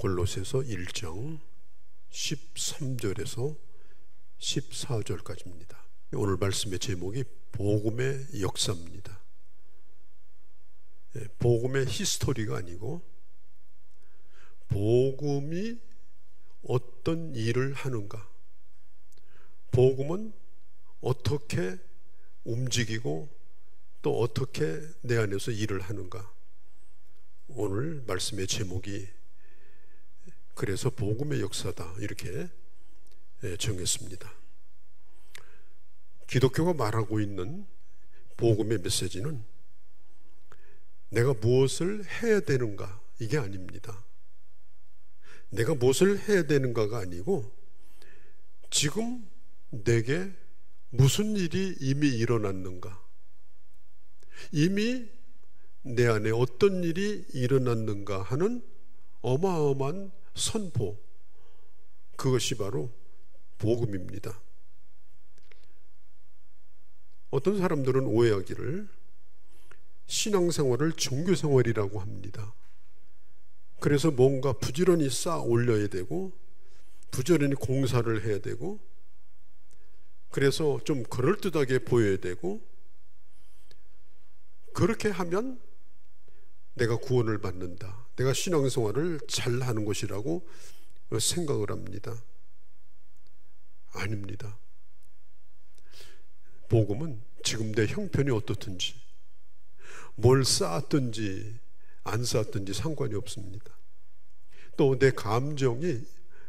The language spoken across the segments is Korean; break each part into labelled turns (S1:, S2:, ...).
S1: 골로새서 1장 13절에서 14절까지입니다. 오늘 말씀의 제목이 복음의 역사입니다. 복음의 히스토리가 아니고 복음이 어떤 일을 하는가, 복음은 어떻게 움직이고 또 어떻게 내 안에서 일을 하는가. 오늘 말씀의 제목이 그래서 복음의 역사다, 이렇게 정했습니다. 기독교가 말하고 있는 복음의 메시지는 내가 무엇을 해야 되는가, 이게 아닙니다. 내가 무엇을 해야 되는가가 아니고 지금 내게 무슨 일이 이미 일어났는가, 이미 내 안에 어떤 일이 일어났는가 하는 어마어마한 선포, 그것이 바로 복음입니다. 어떤 사람들은 오해하기를 신앙생활을 종교생활이라고 합니다. 그래서 뭔가 부지런히 쌓아 올려야 되고 부지런히 공사를 해야 되고 그래서 좀 그럴듯하게 보여야 되고 그렇게 하면 내가 구원을 받는다, 내가 신앙생활을 잘하는 것이라고 생각을 합니다. 아닙니다. 복음은 지금 내 형편이 어떻든지 뭘 쌓았든지 안 쌓았든지 상관이 없습니다. 또 내 감정이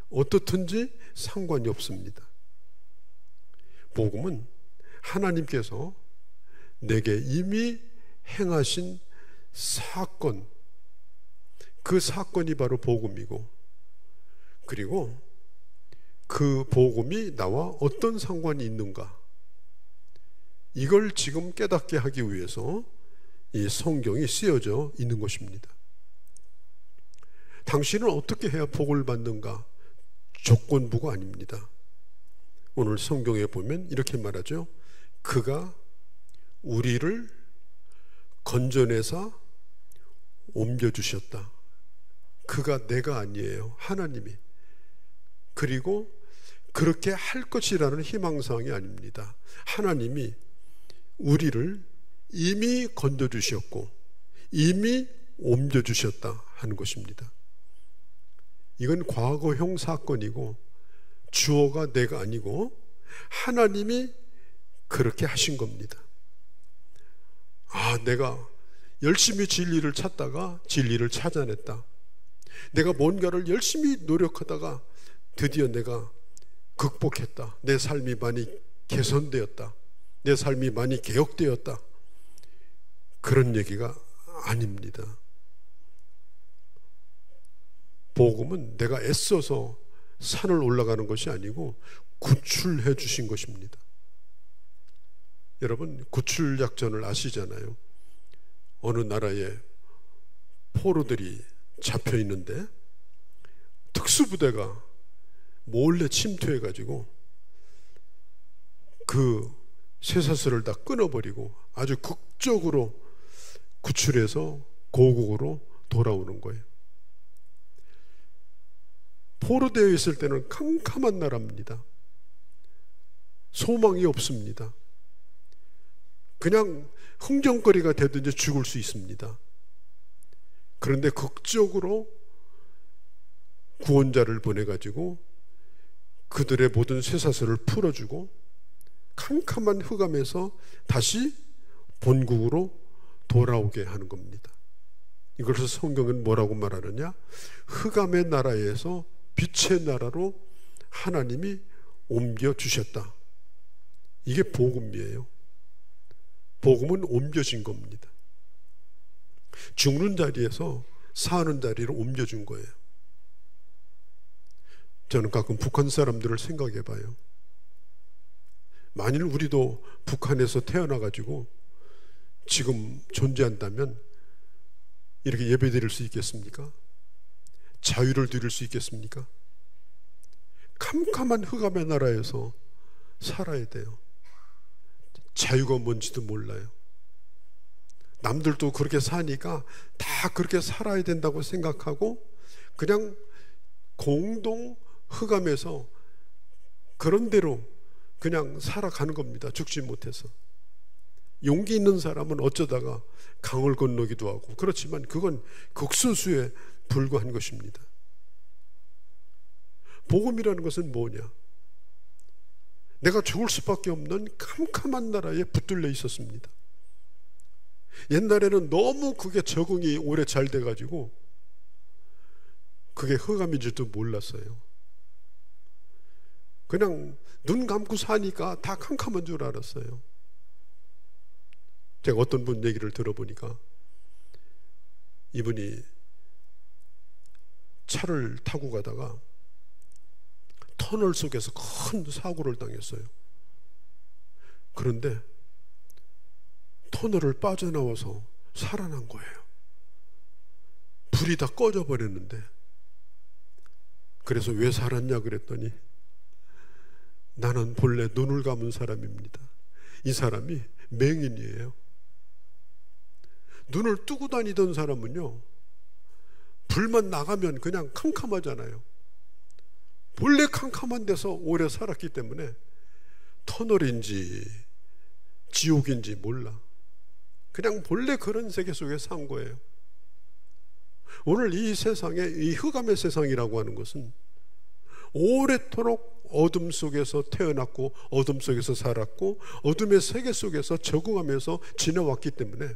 S1: 어떻든지 상관이 없습니다. 복음은 하나님께서 내게 이미 행하신 사건, 그 사건이 바로 복음이고, 그리고 그 복음이 나와 어떤 상관이 있는가, 이걸 지금 깨닫게 하기 위해서 이 성경이 쓰여져 있는 것입니다. 당신은 어떻게 해야 복을 받는가? 조건부가 아닙니다. 오늘 성경에 보면 이렇게 말하죠. 그가 우리를 건져내사 옮겨주셨다. 그가 내가 아니에요, 하나님이. 그리고 그렇게 할 것이라는 희망사항이 아닙니다. 하나님이 우리를 이미 건져주셨고 이미 옮겨주셨다 하는 것입니다. 이건 과거형 사건이고 주어가 내가 아니고 하나님이 그렇게 하신 겁니다. 내가 열심히 진리를 찾다가 진리를 찾아냈다. 내가 뭔가를 열심히 노력하다가 드디어 내가 극복했다. 내 삶이 많이 개선되었다. 내 삶이 많이 개혁되었다. 그런 얘기가 아닙니다. 복음은 내가 애써서 산을 올라가는 것이 아니고 구출해 주신 것입니다. 여러분, 구출 작전을 아시잖아요. 어느 나라에 포로들이 잡혀 있는데 특수부대가 몰래 침투해 가지고 그 쇠사슬을 다 끊어버리고 아주 극적으로 구출해서 고국으로 돌아오는 거예요. 포로되어 있을 때는 캄캄한 나라입니다. 소망이 없습니다. 그냥 흥정거리가 되든지 죽을 수 있습니다. 그런데 극적으로 구원자를 보내가지고 그들의 모든 쇠사슬을 풀어주고 캄캄한 흑암에서 다시 본국으로 돌아오게 하는 겁니다. 이것을 성경은 뭐라고 말하느냐? 흑암의 나라에서 빛의 나라로 하나님이 옮겨주셨다. 이게 복음이에요. 복음은 옮겨진 겁니다. 죽는 자리에서 사는 자리로 옮겨준 거예요. 저는 가끔 북한 사람들을 생각해 봐요. 만일 우리도 북한에서 태어나가지고 지금 존재한다면 이렇게 예배 드릴 수 있겠습니까? 자유를 누릴 수 있겠습니까? 캄캄한 흑암의 나라에서 살아야 돼요. 자유가 뭔지도 몰라요. 남들도 그렇게 사니까 다 그렇게 살아야 된다고 생각하고 그냥 공동 흑암에서 그런 대로 그냥 살아가는 겁니다. 죽지 못해서. 용기 있는 사람은 어쩌다가 강을 건너기도 하고, 그렇지만 그건 극소수에 불과한 것입니다. 복음이라는 것은 뭐냐? 내가 죽을 수밖에 없는 캄캄한 나라에 붙들려 있었습니다. 옛날에는 너무 그게 적응이 오래 잘 돼가지고 그게 흑암인지도 몰랐어요. 그냥 눈 감고 사니까 다 캄캄한 줄 알았어요. 제가 어떤 분 얘기를 들어보니까 이분이 차를 타고 가다가 터널 속에서 큰 사고를 당했어요. 그런데 터널을 빠져나와서 살아난 거예요. 불이 다 꺼져 버렸는데, 그래서 왜 살았냐 그랬더니 나는 본래 눈을 감은 사람입니다. 이 사람이 맹인이에요. 눈을 뜨고 다니던 사람은요, 불만 나가면 그냥 캄캄하잖아요. 본래 캄캄한 데서 오래 살았기 때문에 터널인지 지옥인지 몰라. 그냥 본래 그런 세계 속에 산 거예요. 오늘 이 세상에, 이 흑암의 세상이라고 하는 것은 오래도록 어둠 속에서 태어났고 어둠 속에서 살았고 어둠의 세계 속에서 적응하면서 지내왔기 때문에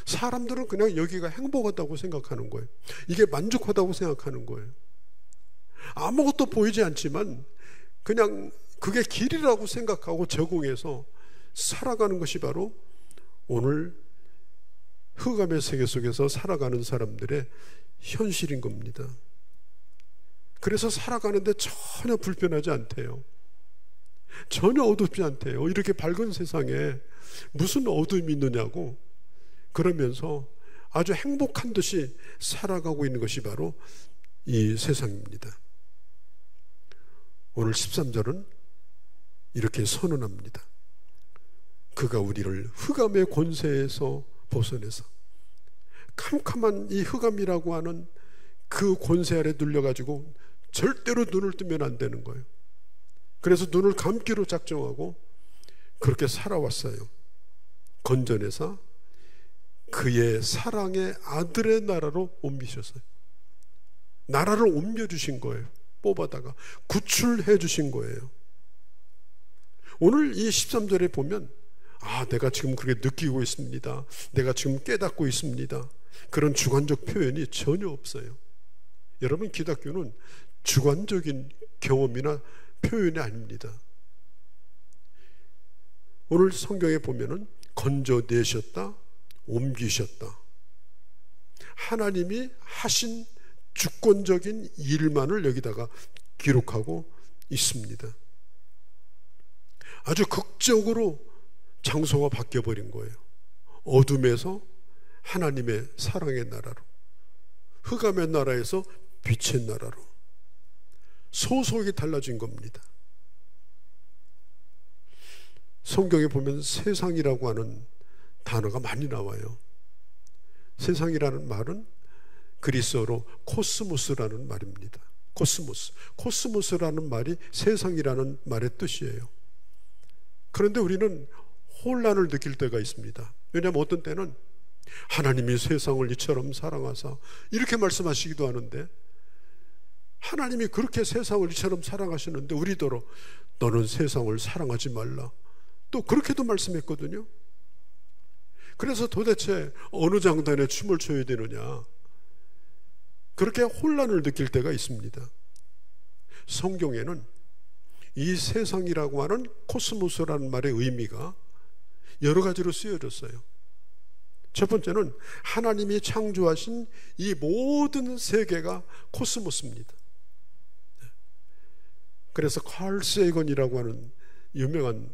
S1: 사람들은 그냥 여기가 행복하다고 생각하는 거예요. 이게 만족하다고 생각하는 거예요. 아무것도 보이지 않지만 그냥 그게 길이라고 생각하고 적응해서 살아가는 것이 바로 오늘 흑암의 세계 속에서 살아가는 사람들의 현실인 겁니다. 그래서 살아가는데 전혀 불편하지 않대요. 전혀 어둡지 않대요. 이렇게 밝은 세상에 무슨 어둠이 있느냐고 그러면서 아주 행복한 듯이 살아가고 있는 것이 바로 이 세상입니다. 오늘 13절은 이렇게 선언합니다. 그가 우리를 흑암의 권세에서 벗어내서, 캄캄한 이 흑암이라고 하는 그 권세 아래 눌려가지고 절대로 눈을 뜨면 안 되는 거예요. 그래서 눈을 감기로 작정하고 그렇게 살아왔어요. 건져내서 그의 사랑의 아들의 나라로 옮기셨어요. 나라를 옮겨주신 거예요. 뽑아다가 구출해 주신 거예요. 오늘 이 13절에 보면 내가 지금 그렇게 느끼고 있습니다. 내가 지금 깨닫고 있습니다. 그런 주관적 표현이 전혀 없어요. 여러분, 기독교는 주관적인 경험이나 표현이 아닙니다. 오늘 성경에 보면은 건져내셨다, 옮기셨다. 하나님이 하신 주권적인 일만을 여기다가 기록하고 있습니다. 아주 극적으로 장소가 바뀌어버린 거예요. 어둠에서 하나님의 사랑의 나라로, 흑암의 나라에서 빛의 나라로 소속이 달라진 겁니다. 성경에 보면 세상이라고 하는 단어가 많이 나와요. 세상이라는 말은 그리스어로 코스모스라는 말입니다. 코스모스라는 말이 세상이라는 말의 뜻이에요. 그런데 우리는 혼란을 느낄 때가 있습니다. 왜냐하면 어떤 때는 하나님이 세상을 이처럼 사랑하사, 이렇게 말씀하시기도 하는데, 하나님이 그렇게 세상을 이처럼 사랑하시는데 우리더러 너는 세상을 사랑하지 말라, 또 그렇게도 말씀했거든요. 그래서 도대체 어느 장단에 춤을 춰야 되느냐, 그렇게 혼란을 느낄 때가 있습니다. 성경에는 이 세상이라고 하는 코스모스라는 말의 의미가 여러 가지로 쓰여졌어요. 첫 번째는 하나님이 창조하신 이 모든 세계가 코스모스입니다. 그래서 칼 세이건이라고 하는 유명한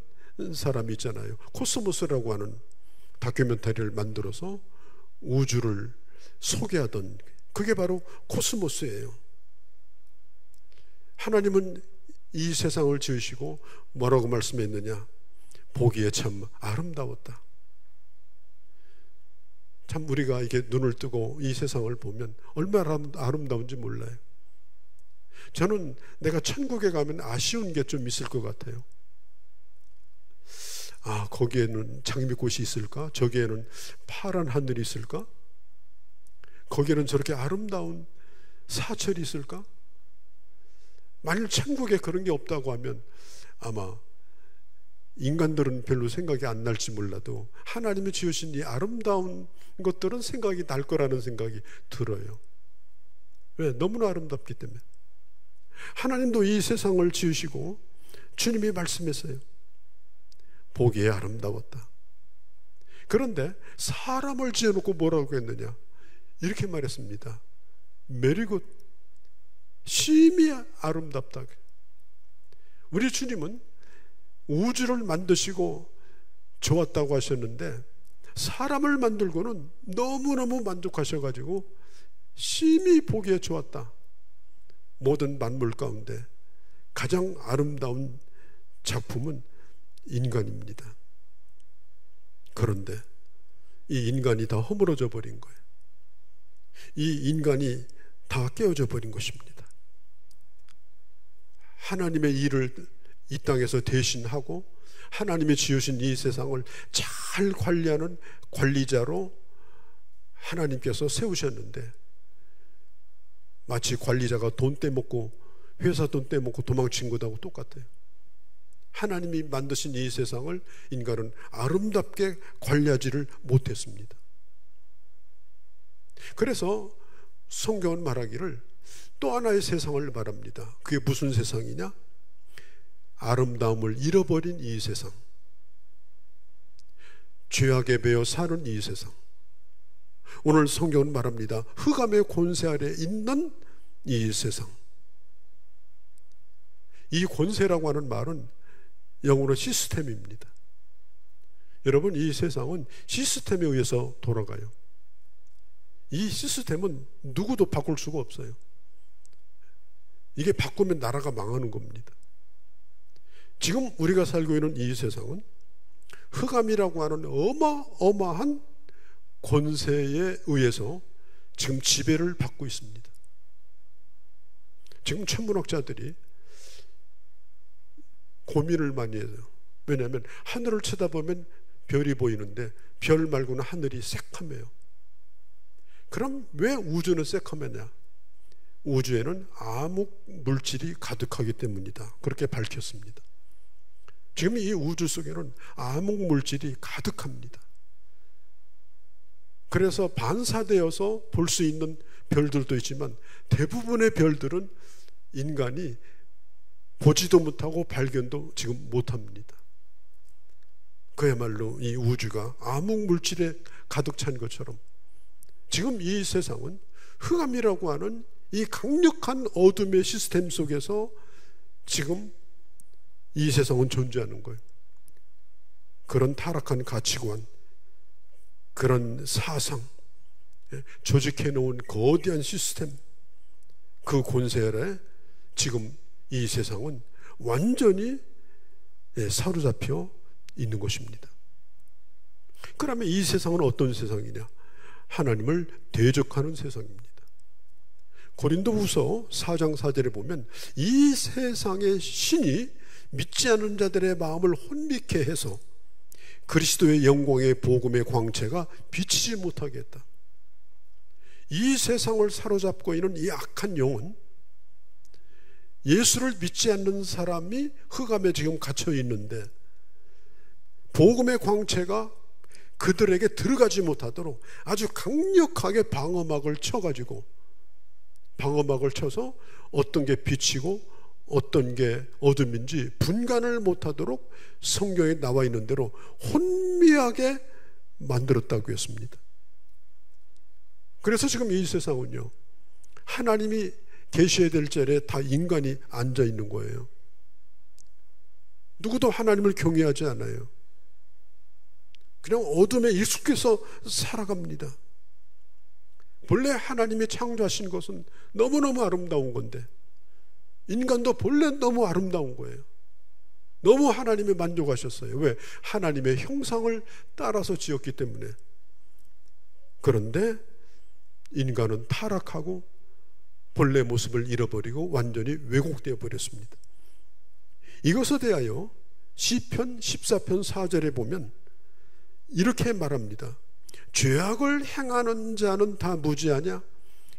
S1: 사람이 있잖아요. 코스모스라고 하는 다큐멘터리를 만들어서 우주를 소개하던, 그게 바로 코스모스예요. 하나님은 이 세상을 지으시고 뭐라고 말씀했느냐? 보기에 참 아름다웠다. 참 우리가 이게 눈을 뜨고 이 세상을 보면 얼마나 아름다운지 몰라요. 저는 내가 천국에 가면 아쉬운 게 좀 있을 것 같아요. 아, 거기에는 장미꽃이 있을까? 저기에는 파란 하늘이 있을까? 거기에는 저렇게 아름다운 사철이 있을까? 만일 천국에 그런 게 없다고 하면 아마 인간들은 별로 생각이 안 날지 몰라도 하나님이 지으신 이 아름다운 것들은 생각이 날 거라는 생각이 들어요. 왜? 너무나 아름답기 때문에. 하나님도 이 세상을 지으시고 주님이 말씀했어요. 보기에 아름다웠다. 그런데 사람을 지어놓고 뭐라고 했느냐? 이렇게 말했습니다. 메리굿, 심히 아름답다. 우리 주님은 우주를 만드시고 좋았다고 하셨는데 사람을 만들고는 너무너무 만족하셔가지고 심히 보기에 좋았다. 모든 만물 가운데 가장 아름다운 작품은 인간입니다. 그런데 이 인간이 다 허물어져 버린 거예요. 이 인간이 다 깨어져 버린 것입니다. 하나님의 일을 이 땅에서 대신하고 하나님이 지으신 이 세상을 잘 관리하는 관리자로 하나님께서 세우셨는데 마치 관리자가 돈 떼먹고 회사 돈 떼먹고 도망친 것하고 똑같아요. 하나님이 만드신 이 세상을 인간은 아름답게 관리하지를 못했습니다. 그래서 성경은 말하기를 또 하나의 세상을 말합니다. 그게 무슨 세상이냐? 아름다움을 잃어버린 이 세상, 죄악에 매여 사는 이 세상. 오늘 성경은 말합니다. 흑암의 권세 아래 있는 이 세상. 이 권세라고 하는 말은 영어로 시스템입니다. 여러분, 이 세상은 시스템에 의해서 돌아가요. 이 시스템은 누구도 바꿀 수가 없어요. 이게 바꾸면 나라가 망하는 겁니다. 지금 우리가 살고 있는 이 세상은 흑암이라고 하는 어마어마한 권세에 의해서 지금 지배를 받고 있습니다. 지금 천문학자들이 고민을 많이 해요. 왜냐하면 하늘을 쳐다보면 별이 보이는데 별 말고는 하늘이 새카매요. 그럼 왜 우주는 새카매냐? 우주에는 암흑 물질이 가득하기 때문이다. 그렇게 밝혔습니다. 지금 이 우주 속에는 암흑 물질이 가득합니다. 그래서 반사되어서 볼 수 있는 별들도 있지만 대부분의 별들은 인간이 보지도 못하고 발견도 지금 못합니다. 그야말로 이 우주가 암흑 물질에 가득 찬 것처럼 지금 이 세상은 흑암이라고 하는 이 강력한 어둠의 시스템 속에서 지금 이 세상은 존재하는 거예요. 그런 타락한 가치관, 그런 사상, 조직해 놓은 거대한 시스템, 그 권세 아래 지금 이 세상은 완전히 사로잡혀 있는 것입니다. 그러면 이 세상은 어떤 세상이냐? 하나님을 대적하는 세상입니다. 고린도후서 4장 4절에 보면 이 세상의 신이 믿지 않는 자들의 마음을 혼미케 해서 그리스도의 영광의 복음의 광채가 비치지 못하게 했다. 이 세상을 사로잡고 있는 이 악한 영은 예수를 믿지 않는 사람이 흑암에 지금 갇혀 있는데 복음의 광채가 그들에게 들어가지 못하도록 아주 강력하게 방어막을 쳐가지고 방어막을 쳐서 어떤 게 빛이고 어떤 게 어둠인지 분간을 못하도록 성경에 나와 있는 대로 혼미하게 만들었다고 했습니다. 그래서 지금 이 세상은요, 하나님이 계셔야 될 자리에 다 인간이 앉아 있는 거예요. 누구도 하나님을 경외하지 않아요. 그냥 어둠에 익숙해서 살아갑니다. 본래 하나님이 창조하신 것은 너무너무 아름다운 건데 인간도 본래 너무 아름다운 거예요. 너무 하나님이 만족하셨어요. 왜? 하나님의 형상을 따라서 지었기 때문에. 그런데 인간은 타락하고 본래 모습을 잃어버리고 완전히 왜곡되어 버렸습니다. 이것에 대하여 시편 14편 4절에 보면 이렇게 말합니다. 죄악을 행하는 자는 다 무지하냐?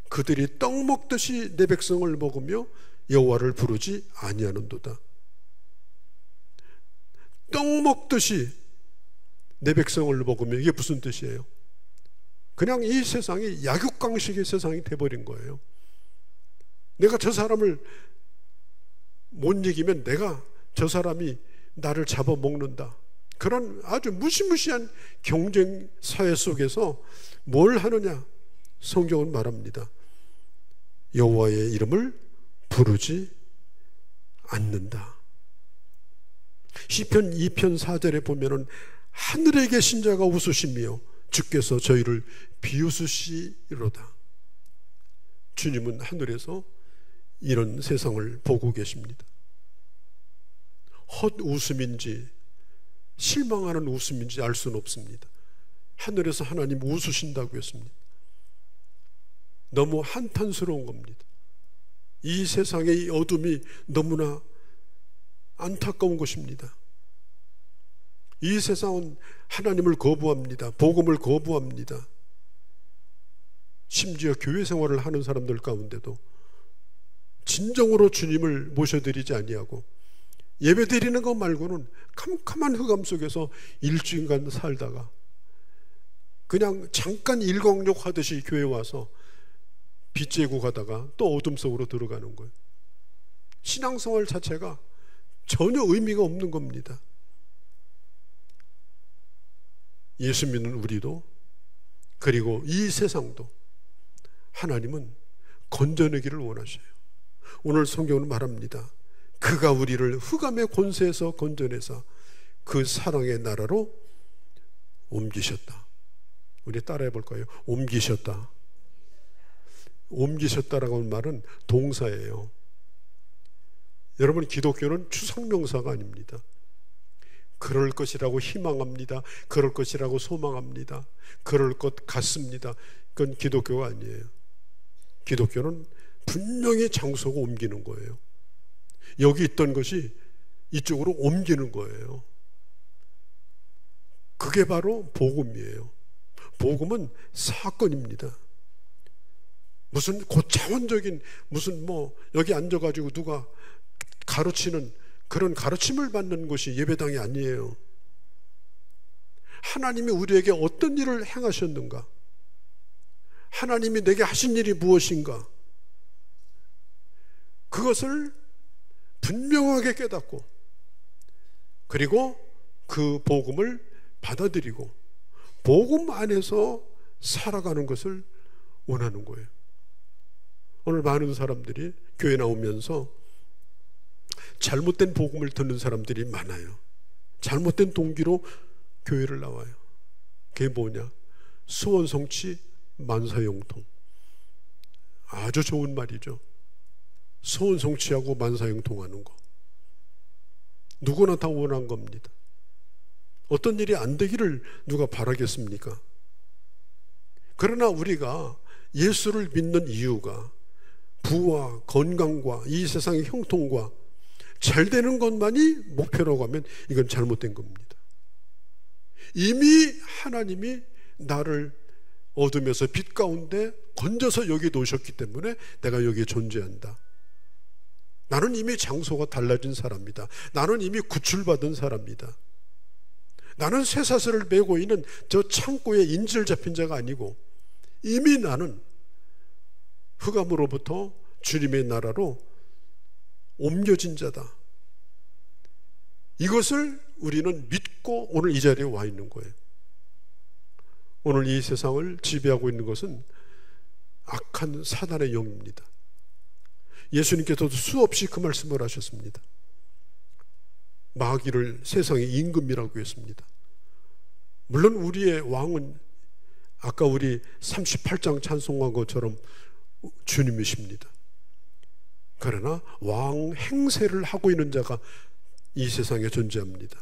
S1: 그들이 떡 먹듯이 내 백성을 먹으며 여호와를 부르지 아니하는도다. 떡 먹듯이 내 백성을 먹으며, 이게 무슨 뜻이에요? 그냥 이 세상이 약육강식의 세상이 돼버린 거예요. 내가 저 사람을 못 이기면 내가 저 사람이 나를 잡아먹는다. 그런 아주 무시무시한 경쟁 사회 속에서 뭘 하느냐? 성경은 말합니다. 여호와의 이름을 부르지 않는다. 시편 2편 4절에 보면은 하늘에 계신 자가 웃으시며 주께서 저희를 비웃으시리로다. 주님은 하늘에서 이런 세상을 보고 계십니다. 헛웃음인지 실망하는 웃음인지 알 수는 없습니다. 하늘에서 하나님 웃으신다고 했습니다. 너무 한탄스러운 겁니다. 이 세상의 어둠이 너무나 안타까운 것입니다. 이 세상은 하나님을 거부합니다. 복음을 거부합니다. 심지어 교회 생활을 하는 사람들 가운데도 진정으로 주님을 모셔드리지 아니하고 예배드리는 것 말고는 캄캄한 흑암 속에서 일주일간 살다가 그냥 잠깐 일광욕 하듯이 교회 와서 빛 쬐고 가다가 또 어둠 속으로 들어가는 거예요. 신앙생활 자체가 전혀 의미가 없는 겁니다. 예수 믿는 우리도, 그리고 이 세상도 하나님은 건져내기를 원하셔요. 오늘 성경은 말합니다. 그가 우리를 흑암의 권세에서 건져내사 그 사랑의 나라로 옮기셨다. 우리 따라해 볼까요? 옮기셨다. 옮기셨다라고 하는 말은 동사예요. 여러분, 기독교는 추상명사가 아닙니다. 그럴 것이라고 희망합니다. 그럴 것이라고 소망합니다. 그럴 것 같습니다. 그건 기독교가 아니에요. 기독교는 분명히 장소가 옮기는 거예요. 여기 있던 것이 이쪽으로 옮기는 거예요. 그게 바로 복음이에요. 복음은 사건입니다. 무슨 고차원적인 무슨 여기 앉아가지고 누가 가르치는 그런 가르침을 받는 것이 예배당이 아니에요. 하나님이 우리에게 어떤 일을 행하셨는가? 하나님이 내게 하신 일이 무엇인가? 그것을 분명하게 깨닫고, 그리고 그 복음을 받아들이고 복음 안에서 살아가는 것을 원하는 거예요. 오늘 많은 사람들이 교회 나오면서 잘못된 복음을 듣는 사람들이 많아요. 잘못된 동기로 교회를 나와요. 그게 뭐냐? 소원성취 만사형통. 아주 좋은 말이죠. 소원성취하고 만사형통하는 거. 누구나 다 원한 겁니다. 어떤 일이 안 되기를 누가 바라겠습니까? 그러나 우리가 예수를 믿는 이유가 부와 건강과 이 세상의 형통과 잘 되는 것만이 목표라고 하면 이건 잘못된 겁니다. 이미 하나님이 나를 어둠에서 빛 가운데 건져서 여기 놓으셨기 때문에 내가 여기에 존재한다. 나는 이미 장소가 달라진 사람이다. 나는 이미 구출받은 사람이다. 나는 쇠사슬을 메고 있는 저 창고에 인질 잡힌 자가 아니고 이미 나는 흑암으로부터 주님의 나라로 옮겨진 자다. 이것을 우리는 믿고 오늘 이 자리에 와 있는 거예요. 오늘 이 세상을 지배하고 있는 것은 악한 사단의 영입니다. 예수님께서도 수없이 그 말씀을 하셨습니다. 마귀를 세상의 임금이라고 했습니다. 물론 우리의 왕은 아까 우리 38장 찬송한 것처럼 주님이십니다. 그러나 왕 행세를 하고 있는 자가 이 세상에 존재합니다.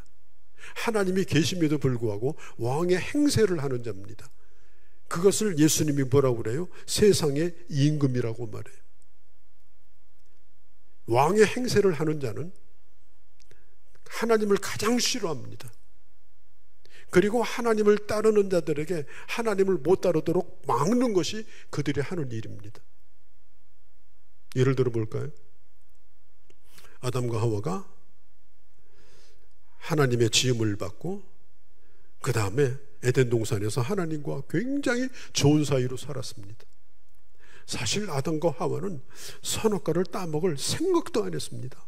S1: 하나님이 계심에도 불구하고 왕의 행세를 하는 자입니다. 그것을 예수님이 뭐라고 그래요? 세상의 임금이라고 말해요. 왕의 행세를 하는 자는 하나님을 가장 싫어합니다. 그리고 하나님을 따르는 자들에게 하나님을 못 따르도록 막는 것이 그들이 하는 일입니다. 예를 들어 볼까요? 아담과 하와가 하나님의 지음을 받고 그 다음에 에덴 동산에서 하나님과 굉장히 좋은 사이로 살았습니다. 사실 아담과 하와는 선악과를 따먹을 생각도 안 했습니다.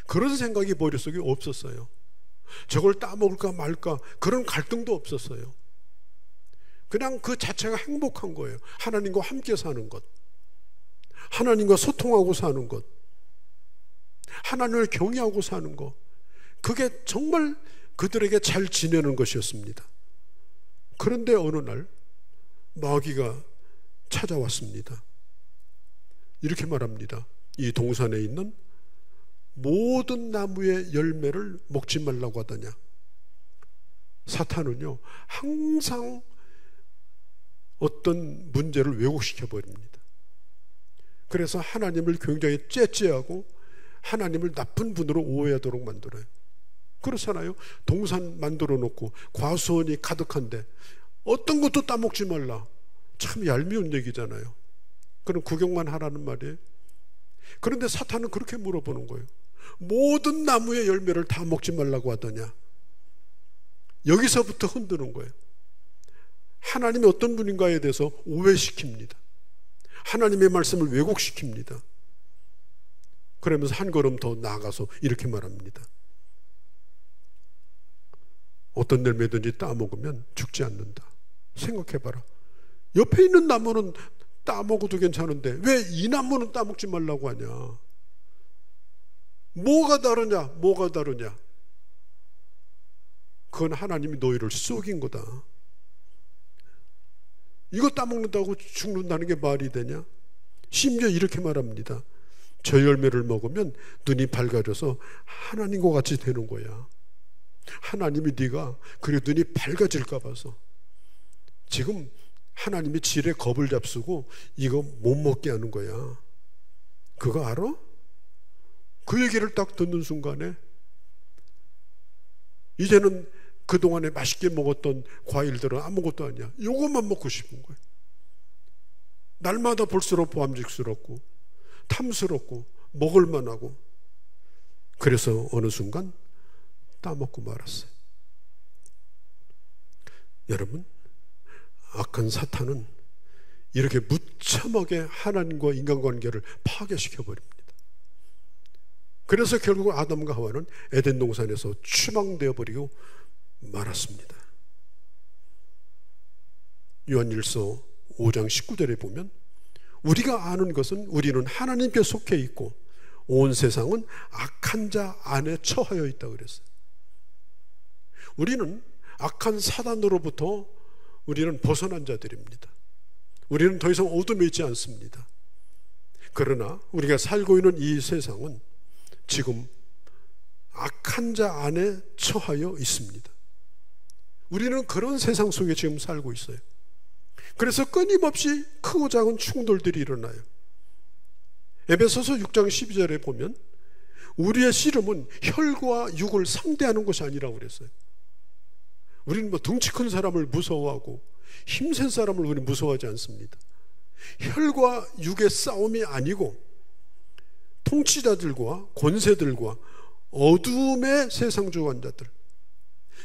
S1: 그런 생각이 머릿속에 없었어요. 저걸 따먹을까 말까 그런 갈등도 없었어요. 그냥 그 자체가 행복한 거예요. 하나님과 함께 사는 것, 하나님과 소통하고 사는 것, 하나님을 경외하고 사는 것, 그게 정말 그들에게 잘 지내는 것이었습니다. 그런데 어느 날 마귀가 찾아왔습니다. 이렇게 말합니다. 이 동산에 있는 모든 나무의 열매를 먹지 말라고 하더냐. 사탄은요, 항상 어떤 문제를 왜곡시켜 버립니다. 그래서 하나님을 굉장히 째째하고 하나님을 나쁜 분으로 오해하도록 만들어요. 그렇잖아요. 동산 만들어 놓고 과수원이 가득한데 어떤 것도 따먹지 말라. 참 얄미운 얘기잖아요. 그럼 구경만 하라는 말이에요. 그런데 사탄은 그렇게 물어보는 거예요. 모든 나무의 열매를 다 먹지 말라고 하더냐. 여기서부터 흔드는 거예요. 하나님이 어떤 분인가에 대해서 오해시킵니다. 하나님의 말씀을 왜곡시킵니다. 그러면서 한 걸음 더 나아가서 이렇게 말합니다. 어떤 열매든지 따먹으면 죽지 않는다. 생각해봐라. 옆에 있는 나무는 따먹어도 괜찮은데 왜 이 나무는 따먹지 말라고 하냐. 뭐가 다르냐? 뭐가 다르냐? 그건 하나님이 너희를 속인 거다. 이거 따먹는다고 죽는다는 게 말이 되냐? 심지어 이렇게 말합니다. 저 열매를 먹으면 눈이 밝아져서 하나님과 같이 되는 거야. 하나님이 네가 그래 눈이 밝아질까 봐서 지금 하나님이 질에 겁을 잡수고 이거 못 먹게 하는 거야. 그거 알아? 그 얘기를 딱 듣는 순간에 이제는 그동안에 맛있게 먹었던 과일들은 아무것도 아니야. 이것만 먹고 싶은 거예요. 날마다 볼수록 보암직스럽고 탐스럽고 먹을만하고. 그래서 어느 순간 따먹고 말았어요. 여러분, 악한 사탄은 이렇게 무참하게 하나님과 인간관계를 파괴시켜 버립니다. 그래서 결국 아담과 하와는 에덴 동산에서 추방되어 버리고 말았습니다. 요한일서 5장 19절에 보면 우리가 아는 것은 우리는 하나님께 속해 있고 온 세상은 악한 자 안에 처하여 있다고 그랬어요. 우리는 악한 사단으로부터 우리는 벗어난 자들입니다. 우리는 더 이상 어둠에 있지 않습니다. 그러나 우리가 살고 있는 이 세상은 지금 악한 자 안에 처하여 있습니다. 우리는 그런 세상 속에 지금 살고 있어요. 그래서 끊임없이 크고 작은 충돌들이 일어나요. 에베소서 6장 12절에 보면 우리의 씨름은 혈과 육을 상대하는 것이 아니라고 그랬어요. 우리는 뭐 덩치 큰 사람을 무서워하고 힘센 사람을 우리는 무서워하지 않습니다. 혈과 육의 싸움이 아니고 통치자들과 권세들과 어둠의 세상 주관자들,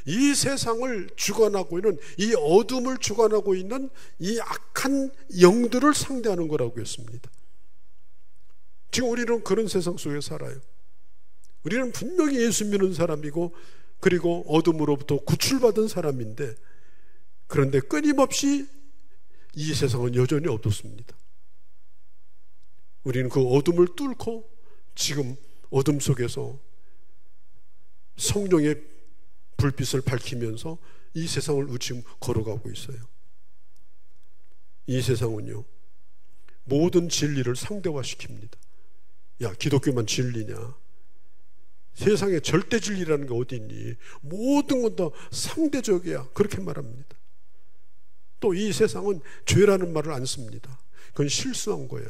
S1: 이 세상을 주관하고 있는, 이 어둠을 주관하고 있는 이 악한 영들을 상대하는 거라고 했습니다. 지금 우리는 그런 세상 속에 살아요. 우리는 분명히 예수 믿는 사람이고 그리고 어둠으로부터 구출받은 사람인데, 그런데 끊임없이 이 세상은 여전히 어둡습니다. 우리는 그 어둠을 뚫고 지금 어둠 속에서 성령의 불빛을 밝히면서 이 세상을 지금 걸어가고 있어요. 이 세상은요, 모든 진리를 상대화시킵니다. 야, 기독교만 진리냐? 세상에 절대 진리라는 게 어디 있니? 모든 건 다 상대적이야. 그렇게 말합니다. 또 이 세상은 죄라는 말을 안 씁니다. 그건 실수한 거야.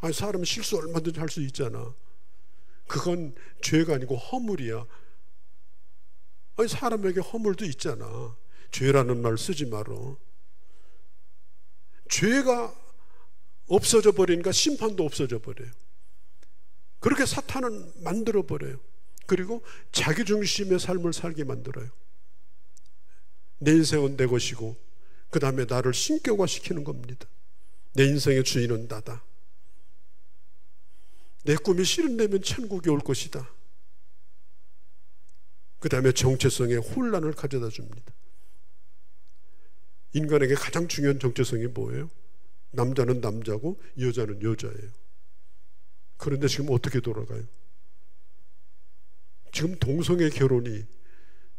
S1: 아니, 사람은 실수 얼마든지 할 수 있잖아. 그건 죄가 아니고 허물이야. 아니, 사람에게 허물도 있잖아. 죄라는 말 쓰지 말어. 죄가 없어져 버리니까 심판도 없어져 버려요. 그렇게 사탄은 만들어 버려요. 그리고 자기중심의 삶을 살게 만들어요. 내 인생은 내 것이고 그 다음에 나를 신격화시키는 겁니다. 내 인생의 주인은 나다. 내 꿈이 실현되면 천국이 올 것이다. 그 다음에 정체성의 혼란을 가져다 줍니다. 인간에게 가장 중요한 정체성이 뭐예요? 남자는 남자고 여자는 여자예요. 그런데 지금 어떻게 돌아가요? 지금 동성애 결혼이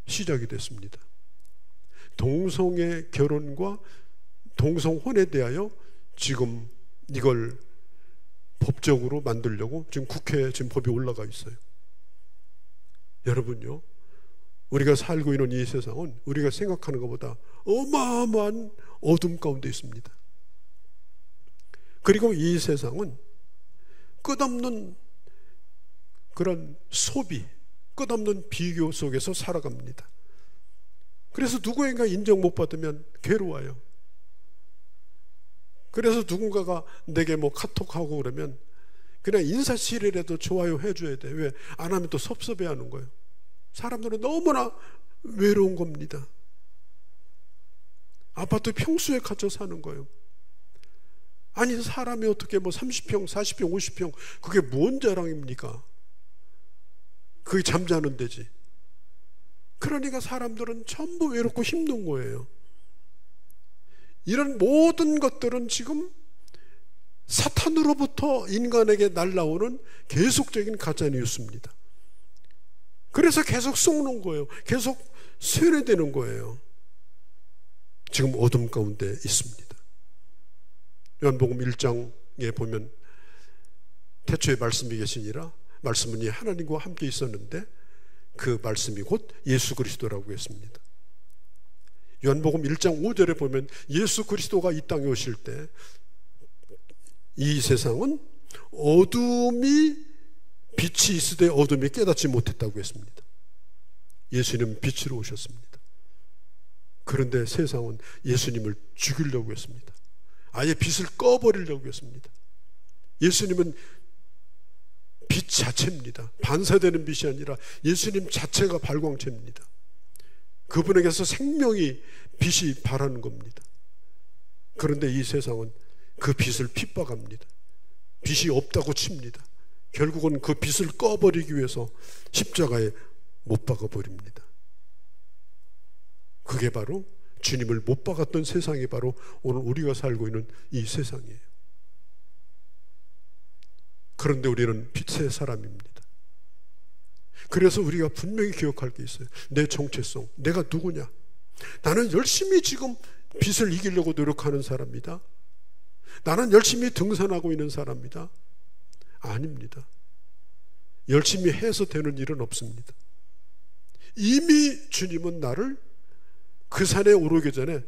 S1: 시작이 됐습니다. 동성애 결혼과 동성혼에 대하여 지금 이걸 법적으로 만들려고 지금 국회에 지금 법이 올라가 있어요. 여러분요, 우리가 살고 있는 이 세상은 우리가 생각하는 것보다 어마어마한 어둠 가운데 있습니다. 그리고 이 세상은 끝없는 그런 소비, 끝없는 비교 속에서 살아갑니다. 그래서 누구인가 인정 못 받으면 괴로워요. 그래서 누군가가 내게 뭐 카톡하고 그러면 그냥 인사실이라도 좋아요 해줘야 돼. 왜? 안 하면 또 섭섭해하는 거예요. 사람들은 너무나 외로운 겁니다. 아파트 평수에 갇혀 사는 거예요. 아니, 사람이 어떻게 뭐 30평, 40평, 50평, 그게 뭔 자랑입니까? 그게 잠자는 데지. 그러니까 사람들은 전부 외롭고 힘든 거예요. 이런 모든 것들은 지금 사탄으로부터 인간에게 날라오는 계속적인 가짜뉴스입니다. 그래서 계속 속는 거예요. 계속 세뇌되는 거예요. 지금 어둠 가운데 있습니다. 요한복음 1장에 보면 태초에 말씀이 계시니라, 말씀은 이 하나님과 함께 있었는데 그 말씀이 곧 예수 그리스도라고 했습니다. 요한복음 1장 5절에 보면 예수 그리스도가 이 땅에 오실 때 이 세상은 어둠이 빛이 있으되 어둠이 깨닫지 못했다고 했습니다. 예수님은 빛으로 오셨습니다. 그런데 세상은 예수님을 죽이려고 했습니다. 아예 빛을 꺼버리려고 했습니다. 예수님은 빛 자체입니다. 반사되는 빛이 아니라 예수님 자체가 발광체입니다. 그분에게서 생명이, 빛이 발하는 겁니다. 그런데 이 세상은 그 빛을 핍박합니다. 빛이 없다고 칩니다. 결국은 그 빛을 꺼버리기 위해서 십자가에 못 박아버립니다. 그게 바로 주님을 못 박았던 세상이 바로 오늘 우리가 살고 있는 이 세상이에요. 그런데 우리는 빛의 사람입니다. 그래서 우리가 분명히 기억할 게 있어요. 내 정체성, 내가 누구냐? 나는 열심히 지금 빛을 이기려고 노력하는 사람이다. 나는 열심히 등산하고 있는 사람이다. 아닙니다. 열심히 해서 되는 일은 없습니다. 이미 주님은 나를 그 산에 오르기 전에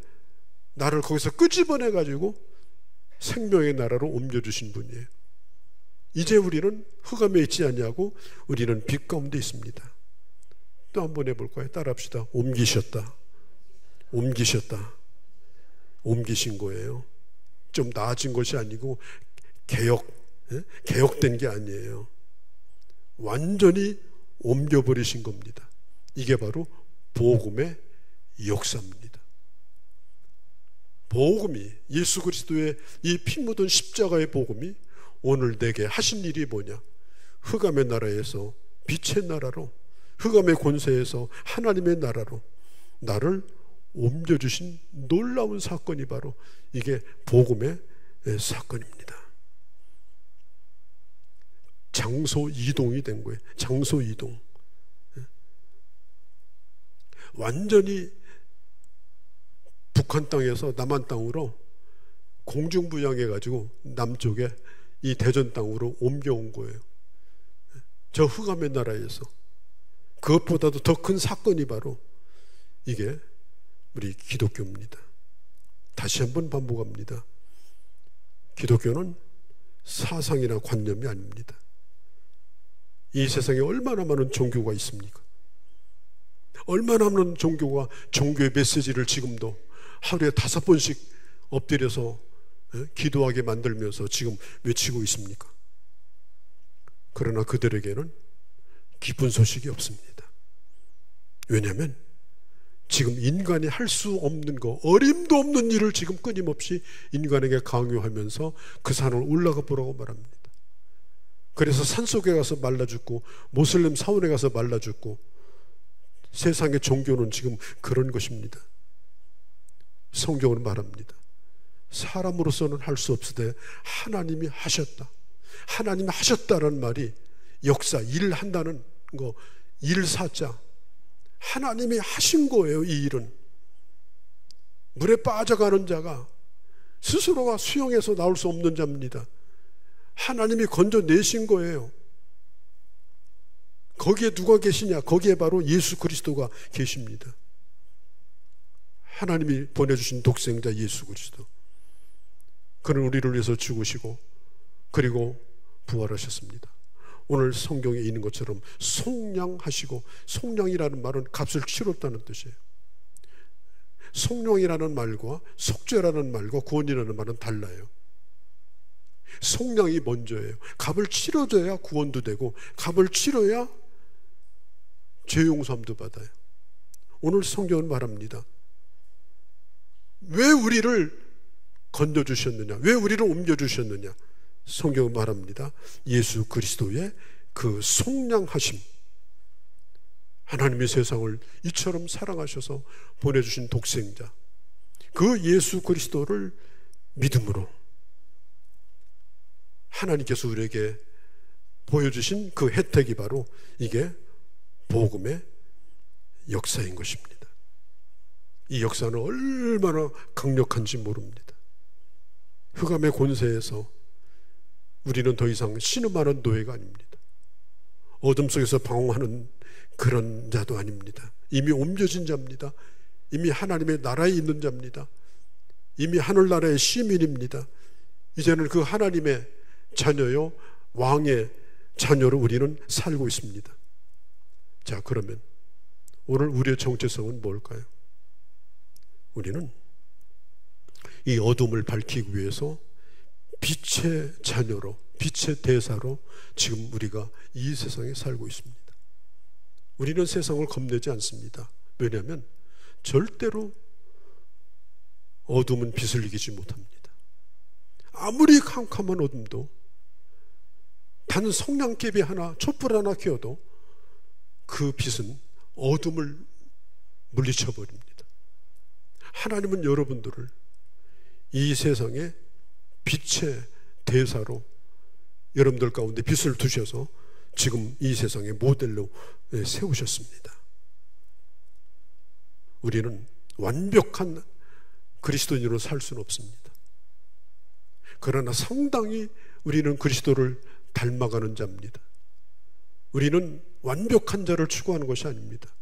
S1: 나를 거기서 끄집어내 가지고 생명의 나라로 옮겨주신 분이에요. 이제 우리는 흑암에 있지 않냐고, 우리는 빛 가운데 있습니다. 또 한번 해볼까요? 따라합시다. 옮기셨다. 옮기셨다. 옮기신 거예요. 좀 나아진 것이 아니고 개혁된 게 아니에요. 완전히 옮겨버리신 겁니다. 이게 바로 복음의 역사입니다. 복음이, 예수 그리스도의 이 피 묻은 십자가의 복음이 오늘 내게 하신 일이 뭐냐? 흑암의 나라에서 빛의 나라로, 흑암의 권세에서 하나님의 나라로 나를 옮겨주신 놀라운 사건이 바로 이게 복음의 사건입니다. 장소 이동이 된 거예요. 장소 이동. 완전히 북한 땅에서 남한 땅으로 공중부양해가지고 남쪽에 이 대전 땅으로 옮겨온 거예요. 저 흑암의 나라에서. 그것보다도 더 큰 사건이 바로 이게 우리 기독교입니다. 다시 한번 반복합니다. 기독교는 사상이나 관념이 아닙니다. 이 세상에 얼마나 많은 종교가 있습니까? 얼마나 많은 종교가 종교의 메시지를 지금도 하루에 5번씩 엎드려서 기도하게 만들면서 지금 외치고 있습니까? 그러나 그들에게는 기쁜 소식이 없습니다. 왜냐하면 지금 인간이 할 수 없는 거, 어림도 없는 일을 지금 끊임없이 인간에게 강요하면서 그 산을 올라가 보라고 말합니다. 그래서 산속에 가서 말라 죽고 모슬림 사원에 가서 말라 죽고, 세상의 종교는 지금 그런 것입니다. 성경은 말합니다. 사람으로서는 할 수 없으되 하나님이 하셨다. 하나님이 하셨다라는 말이 역사, 일한다는 거, 일사자, 하나님이 하신 거예요. 이 일은 물에 빠져가는 자가 스스로가 수영해서 나올 수 없는 자입니다. 하나님이 건져내신 거예요. 거기에 누가 계시냐? 거기에 바로 예수 그리스도가 계십니다. 하나님이 보내주신 독생자 예수 그리스도, 그는 우리를 위해서 죽으시고 그리고 부활하셨습니다. 오늘 성경에 있는 것처럼 속량하시고, 속량이라는 말은 값을 치렀다는 뜻이에요. 속량이라는 말과 속죄라는 말과 구원이라는 말은 달라요. 속량이 먼저예요. 값을 치러줘야 구원도 되고, 값을 치러야 죄 용서함도 받아요. 오늘 성경은 말합니다. 왜 우리를 건져주셨느냐? 왜 우리를 옮겨주셨느냐? 성경은 말합니다. 예수 그리스도의 그 속량하심, 하나님의 세상을 이처럼 사랑하셔서 보내주신 독생자, 그 예수 그리스도를 믿음으로 하나님께서 우리에게 보여주신 그 혜택이 바로 이게 복음의 역사인 것입니다. 이 역사는 얼마나 강력한지 모릅니다. 흑암의 권세에서 우리는 더 이상 신음하는 노예가 아닙니다. 어둠 속에서 방황하는 그런 자도 아닙니다. 이미 옮겨진 자입니다. 이미 하나님의 나라에 있는 자입니다. 이미 하늘나라의 시민입니다. 이제는 그 하나님의 자녀요, 왕의 자녀로 우리는 살고 있습니다. 자, 그러면 오늘 우리의 정체성은 뭘까요? 우리는 이 어둠을 밝히기 위해서 빛의 자녀로, 빛의 대사로 지금 우리가 이 세상에 살고 있습니다. 우리는 세상을 겁내지 않습니다. 왜냐하면 절대로 어둠은 빛을 이기지 못합니다. 아무리 캄캄한 어둠도 단 성냥개비 하나, 촛불 하나 켜도 그 빛은 어둠을 물리쳐 버립니다. 하나님은 여러분들을 이 세상에 빛의 대사로 여러분들 가운데 빛을 두셔서 지금 이 세상의 모델로 세우셨습니다. 우리는 완벽한 그리스도인으로 살 수는 없습니다. 그러나 상당히 우리는 그리스도를 닮아가는 자입니다. 우리는 완벽한 자를 추구하는 것이 아닙니다.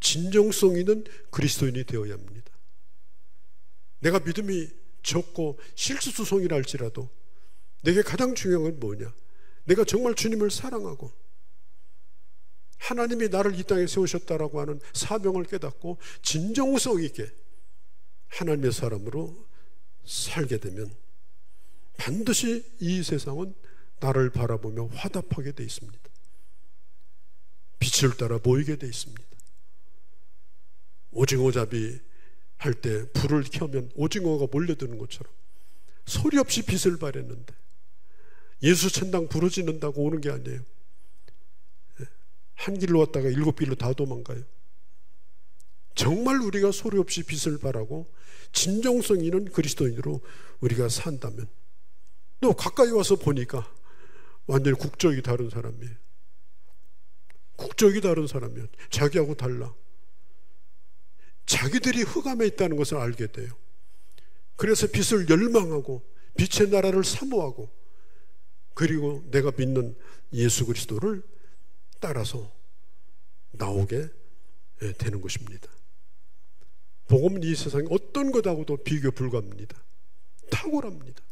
S1: 진정성 있는 그리스도인이 되어야 합니다. 내가 믿음이 적고 실수투성이라 할지라도 내게 가장 중요한 건 뭐냐? 내가 정말 주님을 사랑하고 하나님이 나를 이 땅에 세우셨다라고 하는 사명을 깨닫고 진정성 있게 하나님의 사람으로 살게 되면 반드시 이 세상은 나를 바라보며 화답하게 돼 있습니다. 빛을 따라 보이게 돼 있습니다. 오징어잡이 할 때 불을 켜면 오징어가 몰려드는 것처럼 소리 없이 빛을 발했는데 예수 천당 부르짖는다고 오는 게 아니에요. 한 길로 왔다가 7길로 다 도망가요. 정말 우리가 소리 없이 빛을 발하고 진정성 있는 그리스도인으로 우리가 산다면, 또 가까이 와서 보니까 완전히 국적이 다른 사람이에요. 국적이 다른 사람이에요. 자기하고 달라. 자기들이 흑암에 있다는 것을 알게 돼요. 그래서 빛을 열망하고 빛의 나라를 사모하고, 그리고 내가 믿는 예수 그리스도를 따라서 나오게 되는 것입니다. 복음은 이 세상에 어떤 것하고도 비교 불가합니다. 탁월합니다.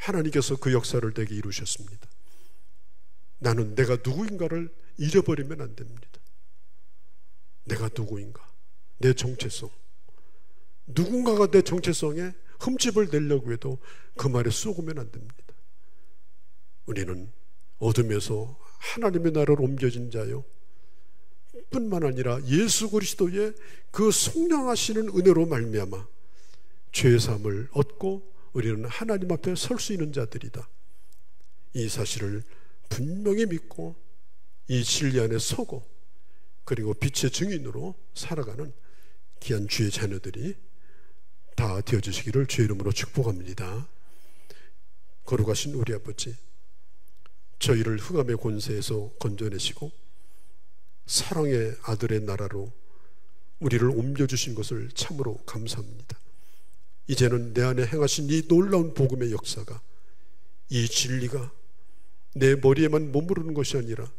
S1: 하나님께서 그 역사를 내게 이루셨습니다. 나는 내가 누구인가를 잃어버리면 안 됩니다. 내가 누구인가, 내 정체성. 누군가가 내 정체성에 흠집을 내려고 해도 그 말에 쏘으면 안 됩니다. 우리는 어둠에서 하나님의 나라로 옮겨진 자요, 뿐만 아니라 예수 그리스도의 그 속량하시는 은혜로 말미암아 죄의 사함을 얻고 우리는 하나님 앞에 설 수 있는 자들이다. 이 사실을 분명히 믿고 이 진리 안에 서고 그리고 빛의 증인으로 살아가는 귀한 주의 자녀들이 다 되어주시기를 주의 이름으로 축복합니다. 거룩하신 우리 아버지, 저희를 흑암의 권세에서 건져내시고 사랑의 아들의 나라로 우리를 옮겨주신 것을 참으로 감사합니다. 이제는 내 안에 행하신 이 놀라운 복음의 역사가, 이 진리가 내 머리에만 머무르는 것이 아니라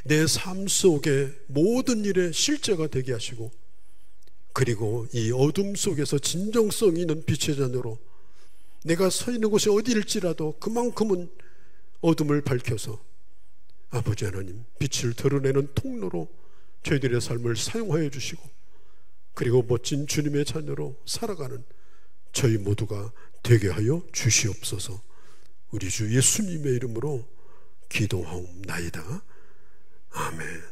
S1: 내 삶 속의 모든 일의 실제가 되게 하시고, 그리고 이 어둠 속에서 진정성 있는 빛의 자녀로 내가 서 있는 곳이 어디일지라도 그만큼은 어둠을 밝혀서 아버지 하나님 빛을 드러내는 통로로 저희들의 삶을 사용하여 주시고, 그리고 멋진 주님의 자녀로 살아가는 저희 모두가 되게 하여 주시옵소서. 우리 주 예수님의 이름으로 기도하옵나이다. 아멘.